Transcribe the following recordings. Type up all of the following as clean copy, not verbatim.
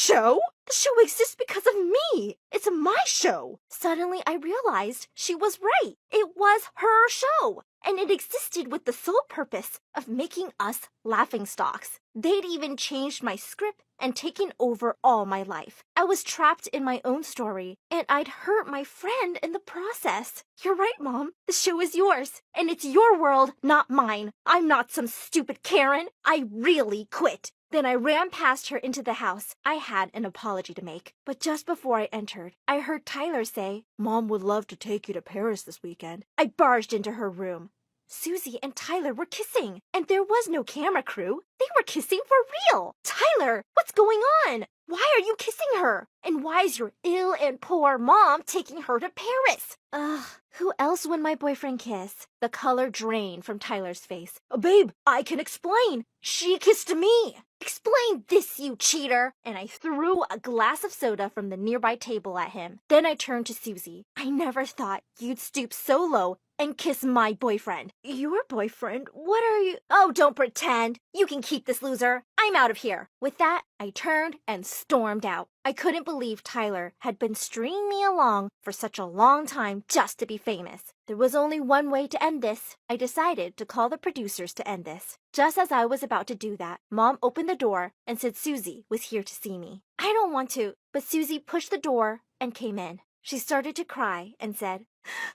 show? The show exists because of me. It's my show. Suddenly, I realized she was right. It was her show, and it existed with the sole purpose of making us laughingstocks. They'd even changed my script and taken over all my life. I was trapped in my own story, and I'd hurt my friend in the process. You're right, Mom. The show is yours, and it's your world, not mine. I'm not some stupid Karen. I really quit. Then I ran past her into the house. I had an apology to make. But just before I entered, I heard Tyler say, "Mom would love to take you to Paris this weekend." I barged into her room. Susie and Tyler were kissing, and there was no camera crew. They were kissing for real. Tyler, what's going on? Why are you kissing her? And why is your ill and poor mom taking her to Paris? Who else would my boyfriend kiss? The color drained from Tyler's face. Babe, I can explain. She kissed me. Explain this, you cheater. And I threw a glass of soda from the nearby table at him. Then I turned to Susie. I never thought you'd stoop so low and kiss my boyfriend. Your boyfriend? What are you? Oh, don't pretend. You can keep this, loser. I'm out of here. With that, I turned and stormed out. I couldn't believe Tyler had been stringing me along for such a long time just to be famous. There was only one way to end this. I decided to call the producers to end this. Just as I was about to do that, Mom opened the door and said Susie was here to see me. I don't want to, but Susie pushed the door and came in. She started to cry and said,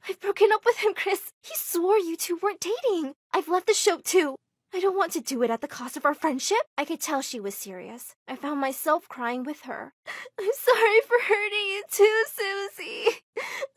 "I've broken up with him, Chris. He swore you two weren't dating. I've left the show too. I don't want to do it at the cost of our friendship." I could tell she was serious. I found myself crying with her. "I'm sorry for hurting you too, Susie.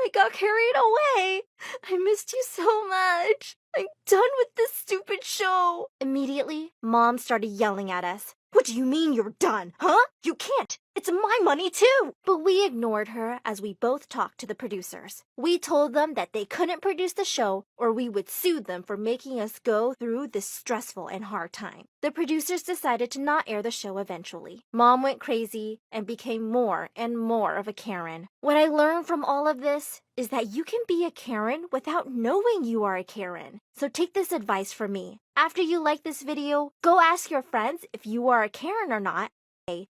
I got carried away. I missed you so much. I'm done with this stupid show." Immediately, Mom started yelling at us. "What do you mean you're done, huh? You can't. It's my money too." But we ignored her as we both talked to the producers. We told them that they couldn't produce the show or we would sue them for making us go through this stressful and hard time. The producers decided to not air the show eventually. Mom went crazy and became more and more of a Karen. What I learned from all of this is that you can be a Karen without knowing you are a Karen. So take this advice from me. After you like this video, go ask your friends if you are a Karen or not.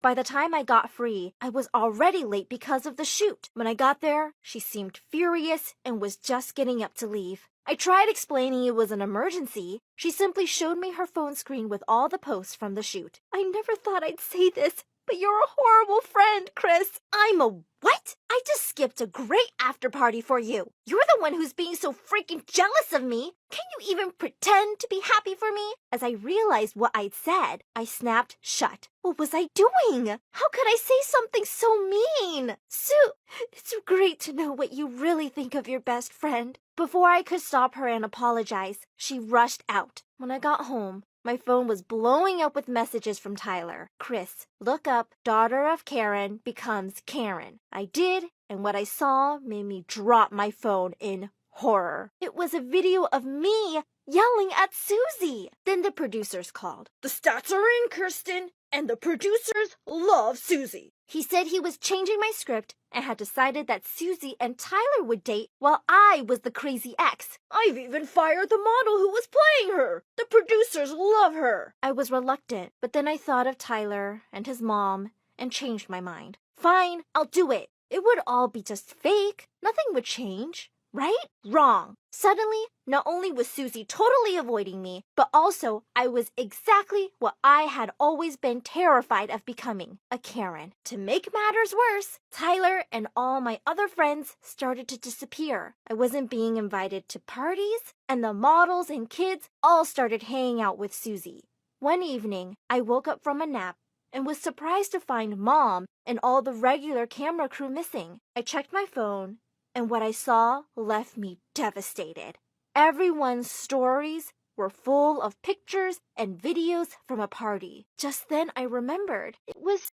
By the time I got free, I was already late because of the shoot. When I got there, she seemed furious and was just getting up to leave. I tried explaining it was an emergency. She simply showed me her phone screen with all the posts from the shoot. I never thought I'd say this, but you're a horrible friend, Chris. I'm a what? I just skipped a great after party for you. You're the one who's being so freaking jealous of me. Can you even pretend to be happy for me? As I realized what I'd said, I snapped shut. What was I doing? How could I say something so mean? Sue, it's great to know what you really think of your best friend. Before I could stop her and apologize, she rushed out. When I got home, my phone was blowing up with messages from Tyler. "Chris, look up, daughter of Karen becomes Karen." I did, and what I saw made me drop my phone in horror. It was a video of me yelling at Susie. Then the producers called. "The stats are in, Kirsten, and the producers love Susie." He said he was changing my script and had decided that Susie and Tyler would date while I was the crazy ex. "I've even fired the model who was playing her. The producers love her." I was reluctant, but then I thought of Tyler and his mom and changed my mind. Fine, I'll do it. It would all be just fake. Nothing would change. Right? Wrong. Suddenly, not only was Susie totally avoiding me, but also I was exactly what I had always been terrified of becoming, a Karen. To make matters worse, Tyler and all my other friends started to disappear. I wasn't being invited to parties, and the models and kids all started hanging out with Susie. One evening, I woke up from a nap and was surprised to find Mom and all the regular camera crew missing. I checked my phone, and what I saw left me devastated. Everyone's stories were full of pictures and videos from a party. Just then I remembered. It was...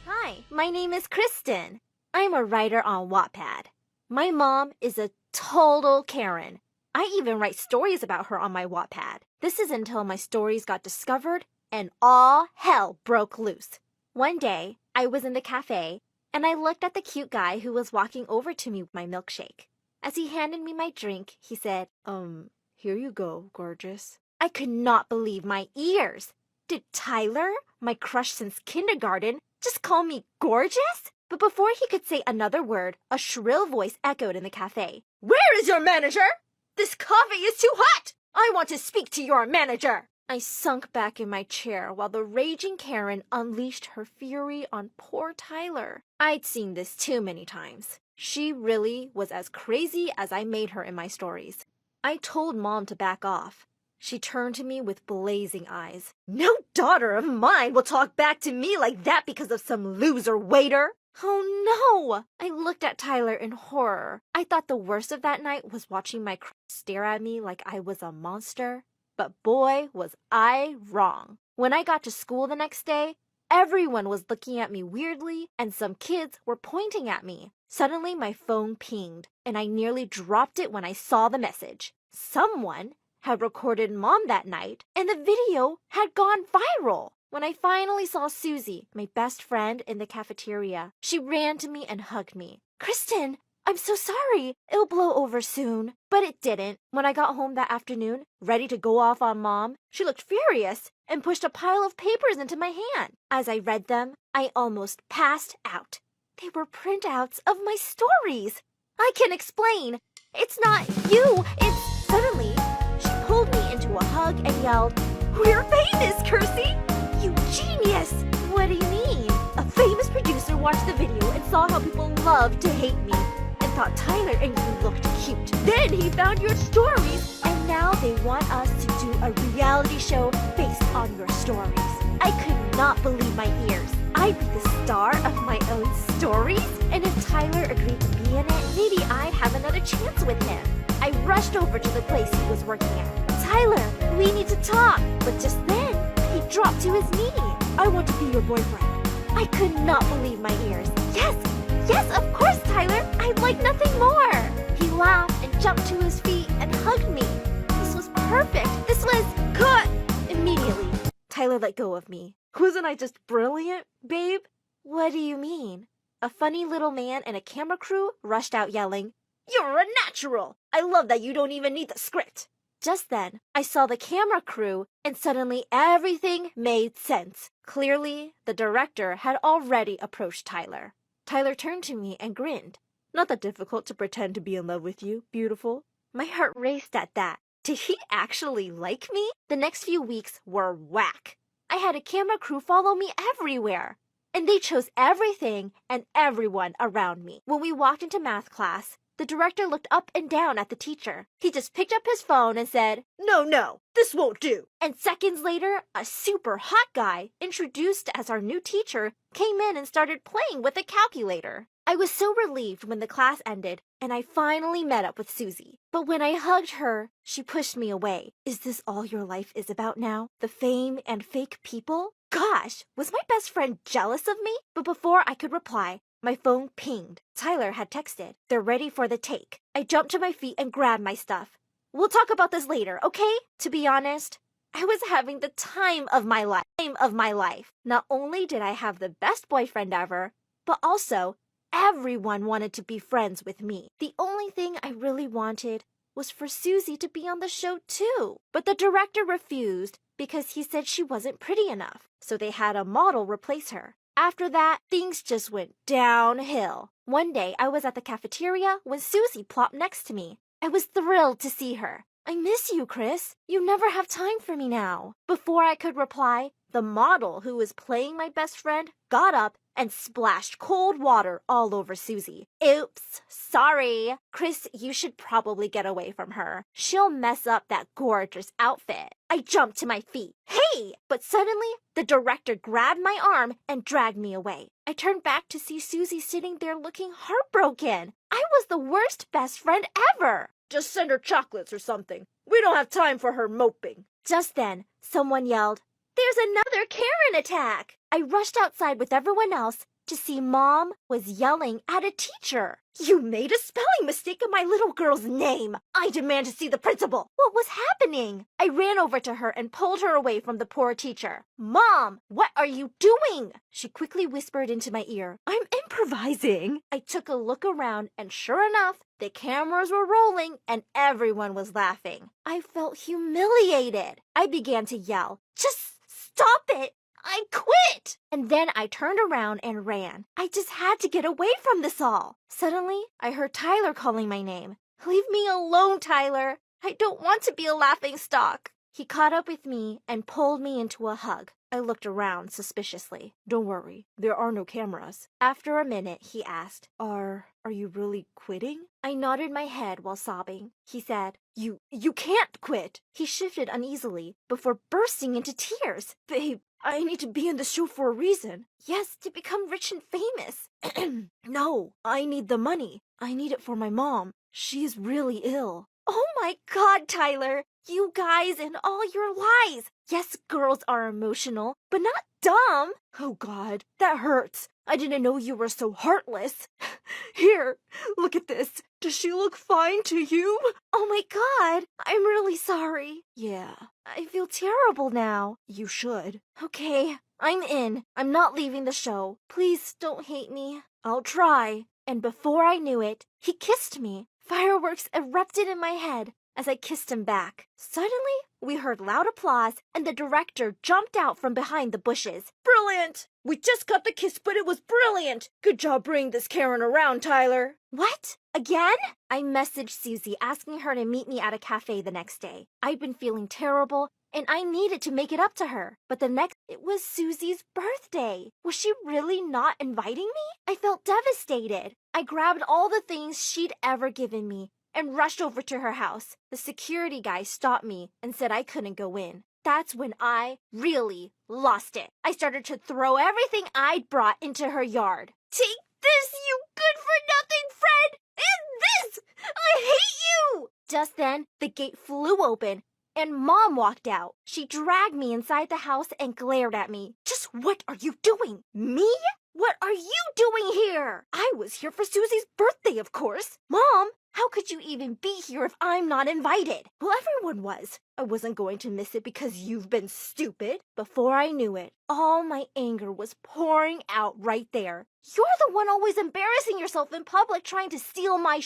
Hi, my name is Kristen. I'm a writer on Wattpad. My mom is a total Karen. I even write stories about her on my Wattpad. This is until my stories got discovered and all hell broke loose. One day, I was in the cafe and I looked at the cute guy who was walking over to me with my milkshake. As he handed me my drink, he said, Here you go, gorgeous. I could not believe my ears. Did Tyler, my crush since kindergarten, just call me gorgeous? But before he could say another word, a shrill voice echoed in the cafe. Where is your manager? This coffee is too hot! I want to speak to your manager! I sunk back in my chair while the raging Karen unleashed her fury on poor Tyler. I'd seen this too many times. She really was as crazy as I made her in my stories. I told Mom to back off. She turned to me with blazing eyes. No daughter of mine will talk back to me like that because of some loser waiter. Oh no! I looked at Tyler in horror. I thought the worst of that night was watching my crush stare at me like I was a monster. But boy, was I wrong. When I got to school the next day, everyone was looking at me weirdly and some kids were pointing at me. Suddenly my phone pinged and I nearly dropped it when I saw the message. Someone had recorded Mom that night and the video had gone viral. When I finally saw Susie, my best friend, in the cafeteria, she ran to me and hugged me. Kristen, I'm so sorry. It'll blow over soon. But it didn't. When I got home that afternoon, ready to go off on Mom, she looked furious and pushed a pile of papers into my hand. As I read them, I almost passed out. They were printouts of my stories. I can explain. It's not you. It's suddenly she pulled me into a hug and yelled, We're famous, Kirsty! You genius! What do you mean? A famous producer watched the video and saw how people loved to hate me and thought Tyler and you looked cute. Then he found your stories and now they want us to do a reality show based on your stories. I could not believe my ears. I'd be the star of my own stories? And if Tyler agreed to be in it, maybe I'd have another chance with him. I rushed over to the place he was working at. Tyler, we need to talk. But just then, he dropped to his knee. I want to be your boyfriend. I could not believe my ears. Yes, of course, Tyler. I'd like nothing more. He laughed and jumped to his feet and hugged me. This was perfect. This was cut. Immediately, Tyler let go of me. Wasn't I just brilliant, babe? What do you mean? A funny little man and a camera crew rushed out yelling, You're a natural! I love that you don't even need the script. Just then, I saw the camera crew, and suddenly everything made sense. Clearly, the director had already approached Tyler. Tyler turned to me and grinned. Not that difficult to pretend to be in love with you, beautiful. My heart raced at that. Did he actually like me? The next few weeks were whack. I had a camera crew follow me everywhere. And they chose everything and everyone around me. When we walked into math class, the director looked up and down at the teacher. He just picked up his phone and said, No, this won't do. And seconds later, a super hot guy, introduced as our new teacher, came in and started playing with a calculator. I was so relieved when the class ended and I finally met up with Susie. But when I hugged her, she pushed me away. Is this all your life is about now? The fame and fake people? Gosh, was my best friend jealous of me? But before I could reply, my phone pinged. Tyler had texted. They're ready for the take. I jumped to my feet and grabbed my stuff. We'll talk about this later, okay? To be honest, I was having the time of my life. Not only did I have the best boyfriend ever, but also everyone wanted to be friends with me. The only thing I really wanted was for Susie to be on the show too. But the director refused because he said she wasn't pretty enough. So they had a model replace her. After that, things just went downhill. One day, I was at the cafeteria when Susie plopped next to me. I was thrilled to see her. I miss you, Chris. You never have time for me now. Before I could reply, the model who was playing my best friend got up and splashed cold water all over Susie. Oops, sorry. Chris, you should probably get away from her. She'll mess up that gorgeous outfit. I jumped to my feet. Hey! But suddenly, the director grabbed my arm and dragged me away. I turned back to see Susie sitting there looking heartbroken. I was the worst best friend ever. Just send her chocolates or something. We don't have time for her moping. Just then, someone yelled, There's another Karen attack! I rushed outside with everyone else to see Mom was yelling at a teacher. You made a spelling mistake in my little girl's name. I demand to see the principal. What was happening? I ran over to her and pulled her away from the poor teacher. Mom, what are you doing? She quickly whispered into my ear. I'm improvising. I took a look around and sure enough, The cameras were rolling and everyone was laughing. I felt humiliated. I began to yell, "Just stop it! I quit!" And then I turned around and ran. I just had to get away from this all. Suddenly, I heard Tyler calling my name. "Leave me alone, Tyler. I don't want to be a laughingstock." He caught up with me and pulled me into a hug. I looked around suspiciously. Don't worry, there are no cameras. After a minute, he asked, Are you really quitting? I nodded my head while sobbing. He said, You can't quit." He shifted uneasily before bursting into tears. Babe, I need to be in the show for a reason. "Yes, to become rich and famous." No, I need the money. I need it for my mom. She is really ill. Oh my God, Tyler. You guys and all your lies. Yes, girls are emotional, but not dumb. Oh God, that hurts. I didn't know you were so heartless. Here, look at this. Does she look fine to you? Oh my God, I'm really sorry. Yeah, I feel terrible now. you should. Okay, I'm in. I'm not leaving the show. Please don't hate me. I'll try. And before I knew it, he kissed me. Fireworks erupted in my head as I kissed him back. Suddenly, we heard loud applause and the director jumped out from behind the bushes. Brilliant! We just got the kiss, but it was brilliant! Good job bringing this Karen around, Tyler. What? Again? I messaged Susie asking her to meet me at a cafe the next day. I'd been feeling terrible and I needed to make it up to her. But it was Susie's birthday. Was she really not inviting me? I felt devastated. I grabbed all the things she'd ever given me and rushed over to her house. The security guy stopped me and said I couldn't go in. That's when I really lost it. I started to throw everything I'd brought into her yard. "Take this, you good-for-nothing friend! And this! I hate you!" Just then, the gate flew open and Mom walked out. She dragged me inside the house and glared at me. "Just what are you doing?" "Me? What are you doing here?" "I was here for Susie's birthday, of course." "Mom, how could you even be here if I'm not invited?" Well, everyone was. I wasn't going to miss it because you've been stupid. Before I knew it, all my anger was pouring out right there. "You're the one always embarrassing yourself in public trying to steal my